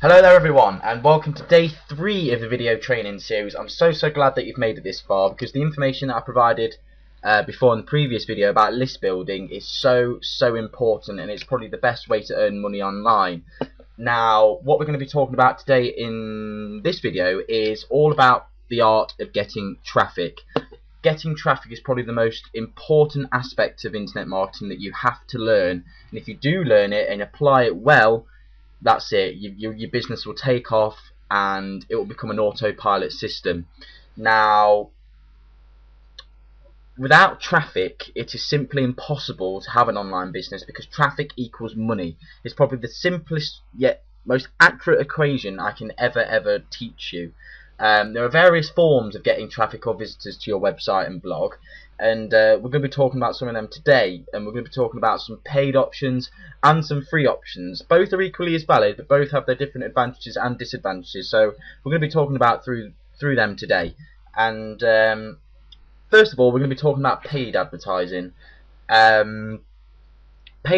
Hello there everyone, and welcome to day 3 of the video training series. I'm so glad that you've made it this far, because the information that I provided before in the previous video about list building is so important, and it's probably the best way to earn money online. Now, what we're going to be talking about today in this video is all about the art of getting traffic. Getting traffic is probably the most important aspect of internet marketing that you have to learn, and if you do learn it and apply it well, that's it. Your business will take off and it will become an autopilot system. Now, without traffic, it is simply impossible to have an online business, because traffic equals money. It's probably the simplest yet most accurate equation I can ever teach you. There are various forms of getting traffic or visitors to your website and blog, and we're going to be talking about some of them today, and we're going to be talking about some paid options and some free options. Both are equally as valid, but both have their different advantages and disadvantages, so we're going to be talking about through them today. And first of all, we're going to be talking about paid advertising. Paid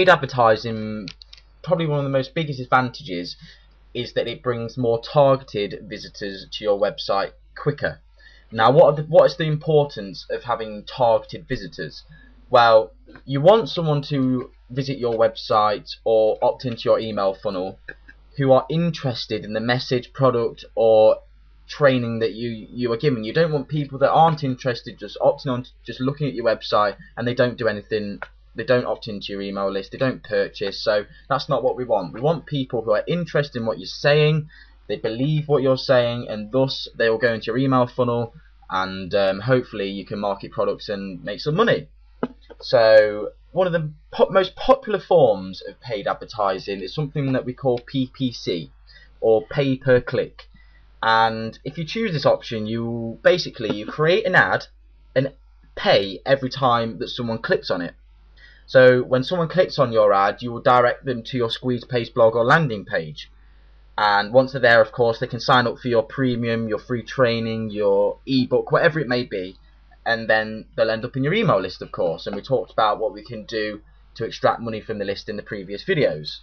advertising, probably one of the most biggest advantages is that it brings more targeted visitors to your website quicker. Now, what is the importance of having targeted visitors? Well, you want someone to visit your website or opt into your email funnel who are interested in the message, product, or training that you are giving. You don't want people that aren't interested just opting on, just looking at your website, and they don't do anything. They don't opt into your email list, they don't purchase. So that's not what we want. We want people who are interested in what you're saying, they believe what you're saying, and thus they will go into your email funnel, and hopefully you can market products and make some money. So one of the most popular forms of paid advertising is something that we call PPC, or pay per click. And if you choose this option, you create an ad and pay every time that someone clicks on it. So when someone clicks on your ad, you will direct them to your squeeze page blog or landing page, and once they're there, of course, they can sign up for your premium, your free training, your ebook, whatever it may be, and then they'll end up in your email list, of course. And we talked about what we can do to extract money from the list in the previous videos.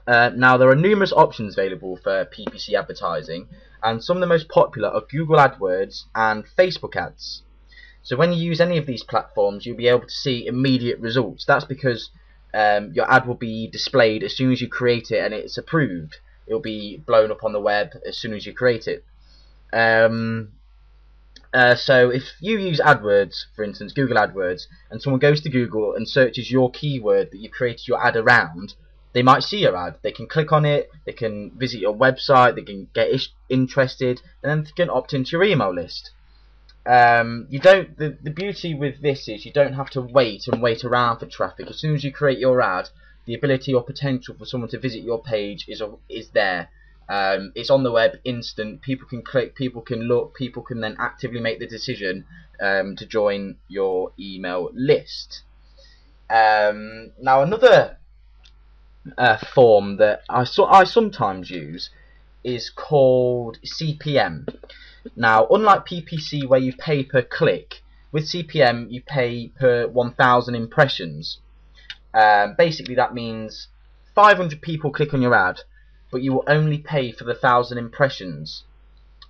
Now, there are numerous options available for PPC advertising, and some of the most popular are Google AdWords and Facebook ads. So when you use any of these platforms, you'll be able to see immediate results. That's because your ad will be displayed as soon as you create it and it's approved. It'll be blown up on the web as soon as you create it. So if you use AdWords, for instance, Google AdWords, and someone goes to Google and searches your keyword that you created your ad around, they might see your ad. They can click on it, they can visit your website, they can get interested, and then they can opt into your email list. The beauty with this is you don't have to wait around for traffic. As soon as you create your ad, the ability or potential for someone to visit your page is there. It's on the web, instant. People can click, people can look, people can then actively make the decision to join your email list. Now, another form that I sometimes use is called CPM. Now, unlike PPC where you pay per click, with CPM you pay per 1,000 impressions. Basically that means 500 people click on your ad, but you will only pay for the 1,000 impressions.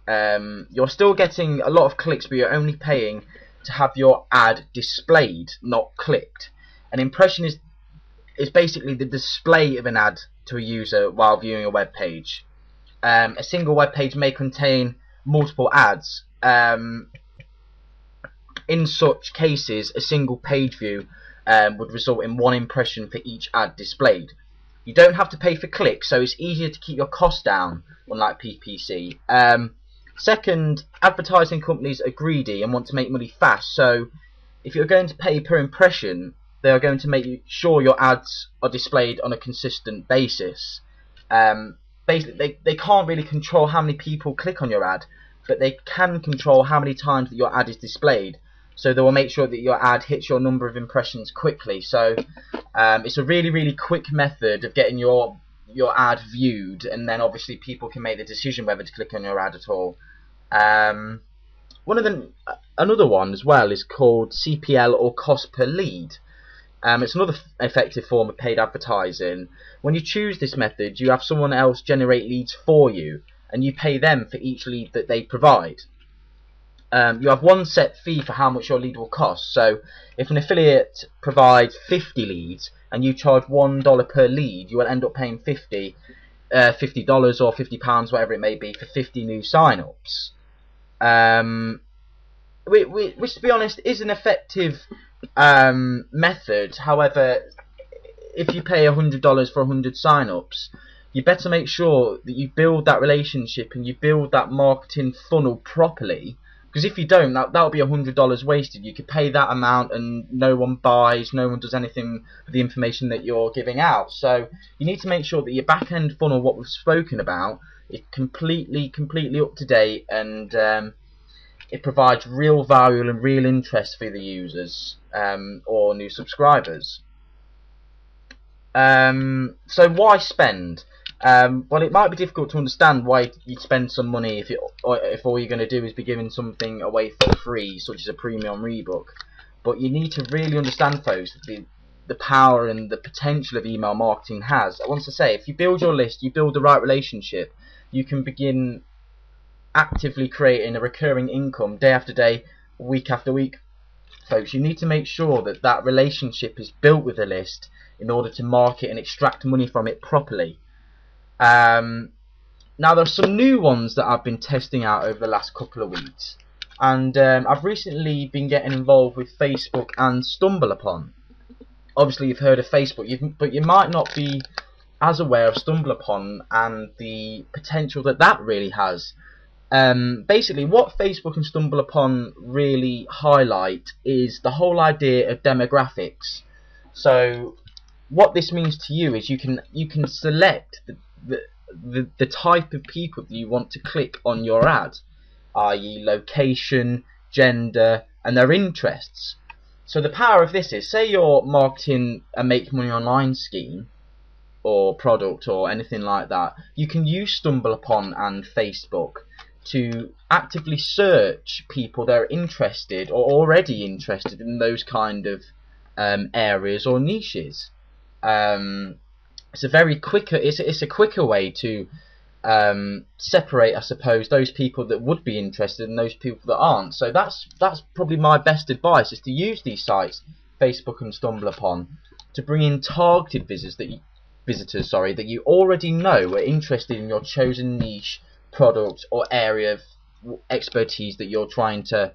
You're still getting a lot of clicks, but you're only paying to have your ad displayed, not clicked. An impression is basically the display of an ad to a user while viewing a web page. A single web page may contain multiple ads. In such cases, a single page view would result in one impression for each ad displayed. You don't have to pay for clicks, so it's easier to keep your costs down, unlike PPC. Second, advertising companies are greedy and want to make money fast, so if you're going to pay per impression, they are going to make sure your ads are displayed on a consistent basis. Basically, they can't really control how many people click on your ad, but they can control how many times that your ad is displayed. So they will make sure that your ad hits your number of impressions quickly. So it's a really quick method of getting your ad viewed, and then obviously people can make the decision whether to click on your ad at all. Another one as well is called CPL, or cost per lead. It's another effective form of paid advertising. When you choose this method, you have someone else generate leads for you, and you pay them for each lead that they provide. You have one set fee for how much your lead will cost. So if an affiliate provides 50 leads and you charge $1 per lead, you will end up paying $50 or £50, whatever it may be, for 50 new sign-ups. Which, to be honest, is an effective method. However, if you pay $100 for 100 sign-ups, you better make sure that you build that relationship and you build that marketing funnel properly. Because if you don't, that'll be $100 wasted. You could pay that amount and no one buys, no one does anything with the information that you're giving out. So you need to make sure that your back-end funnel, what we've spoken about, is completely up to date, and it provides real value and real interest for the users or new subscribers. So why spend? Well, it might be difficult to understand why you'd spend some money if all you're going to do is be giving something away for free, such as a premium ebook. But you need to really understand, folks, the power and the potential of email marketing has. I want to say, if you build your list, you build the right relationship, you can begin actively creating a recurring income day after day, week after week. Folks, you need to make sure that that relationship is built with the list in order to market and extract money from it properly. Now there's some new ones that I've been testing out over the last couple of weeks, and I've recently been getting involved with Facebook and StumbleUpon. Obviously you've heard of Facebook, but you might not be as aware of StumbleUpon and the potential that really has. Basically what Facebook and StumbleUpon really highlight is the whole idea of demographics. So what this means to you is you can select the type of people that you want to click on your ad, i.e. location, gender, and their interests. So the power of this is, say you're marketing a make money online scheme or product or anything like that, you can use StumbleUpon and Facebook to actively search people that are interested or already interested in those kind of areas or niches. It's a quicker way to separate, I suppose, those people that would be interested and those people that aren't. So that's probably my best advice, is to use these sites, Facebook and StumbleUpon, to bring in targeted visitors that you already know are interested in your chosen niche, product, or area of expertise that you're trying to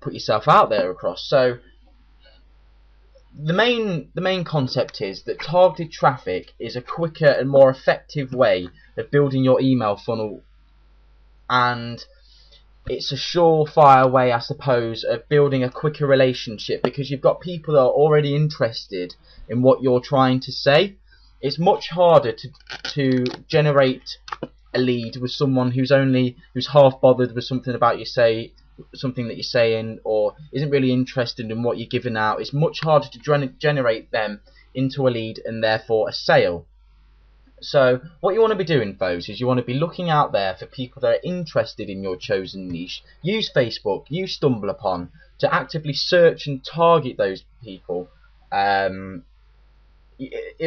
put yourself out there across. So the main concept is that targeted traffic is a quicker and more effective way of building your email funnel, and it's a surefire way, I suppose, of building a quicker relationship, because you've got people that are already interested in what you're trying to say. It's much harder to generate a lead with someone who's half bothered with something that you're saying, or isn't really interested in what you're giving out. It's much harder to generate them into a lead and therefore a sale. So what you want to be doing, folks, is you want to be looking out there for people that are interested in your chosen niche. Use Facebook, use StumbleUpon to actively search and target those people. It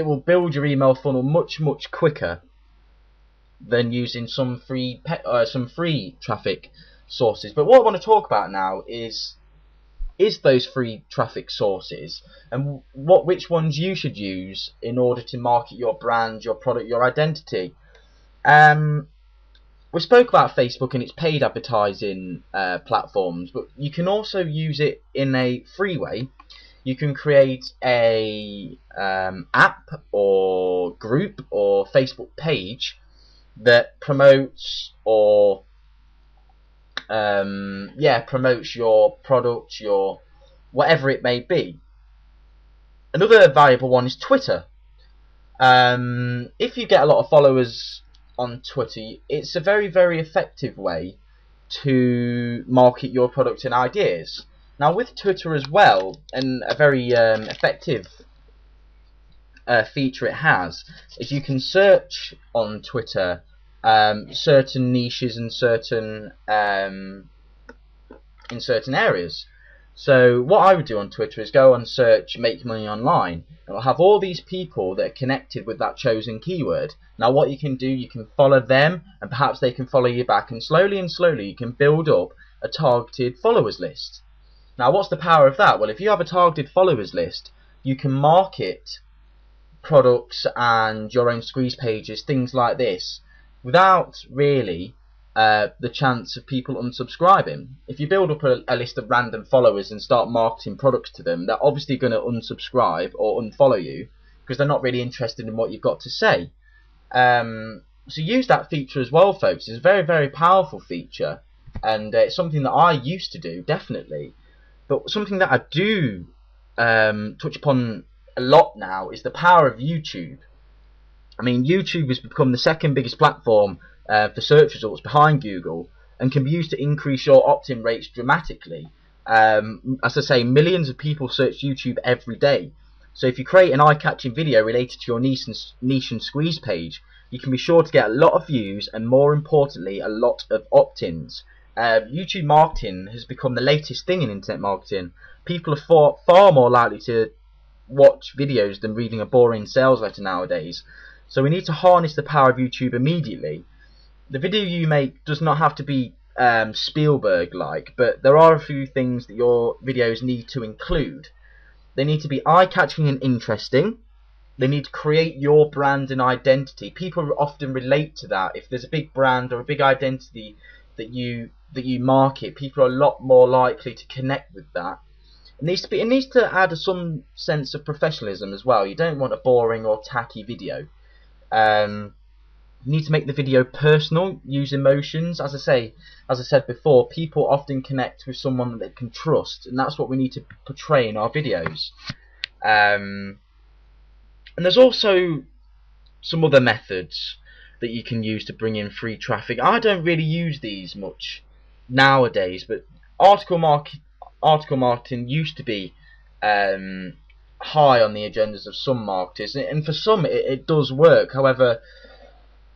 will build your email funnel much quicker than using some free traffic sources. But what I want to talk about now is those free traffic sources, and which ones you should use in order to market your brand, your product, your identity. We spoke about Facebook and its paid advertising platforms, but you can also use it in a free way. You can create a app or group or Facebook page that promotes promotes your product, your whatever it may be. Another valuable one is Twitter. If you get a lot of followers on Twitter, it's a very effective way to market your product and ideas. Now with Twitter as well, and a very effective feature it has, is you can search on Twitter certain niches and certain in certain areas. So what I would do on Twitter is go and search make money online, and it'll have all these people that are connected with that chosen keyword. Now what you can do, you can follow them, and perhaps they can follow you back, and slowly you can build up a targeted followers list. Now what's the power of that? Well, if you have a targeted followers list, you can market products and your own squeeze pages, things like this, without really the chance of people unsubscribing. If you build up a list of random followers and start marketing products to them, they're obviously going to unsubscribe or unfollow you because they're not really interested in what you've got to say. So use that feature as well, folks. It's a very, very powerful feature, and it's something that I used to do, definitely. But something that I do touch upon a lot now is the power of YouTube. I mean, YouTube has become the second biggest platform for search results behind Google, and can be used to increase your opt-in rates dramatically. As I say, millions of people search YouTube every day. So if you create an eye-catching video related to your niche and squeeze page, you can be sure to get a lot of views and, more importantly, a lot of opt-ins. YouTube marketing has become the latest thing in internet marketing. People are far more likely to watch videos than reading a boring sales letter nowadays. So we need to harness the power of YouTube immediately. The video you make does not have to be Spielberg-like, but there are a few things that your videos need to include. They need to be eye-catching and interesting. They need to create your brand and identity. People often relate to that. If there's a big brand or a big identity that you market, people are a lot more likely to connect with that. It needs to add some sense of professionalism as well. You don't want a boring or tacky video. You need to make the video personal, use emotions. As I said before, people often connect with someone that they can trust, and that's what we need to portray in our videos. And there's also some other methods that you can use to bring in free traffic. I don't really use these much nowadays, but article marketing used to be high on the agendas of some marketers, and for some it does work. However,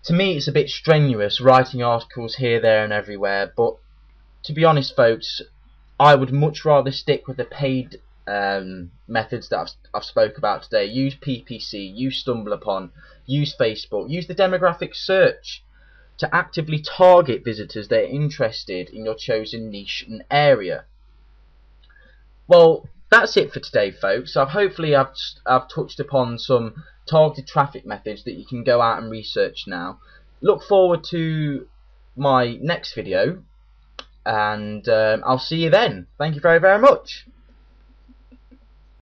to me it's a bit strenuous writing articles here, there and everywhere. But to be honest, folks, I would much rather stick with the paid methods that I've spoke about today. Use PPC, use StumbleUpon, use Facebook, use the demographic search to actively target visitors that are interested in your chosen niche and area. Well, that's it for today, folks. Hopefully I've touched upon some targeted traffic methods that you can go out and research now. Look forward to my next video, and I'll see you then. Thank you very, very much.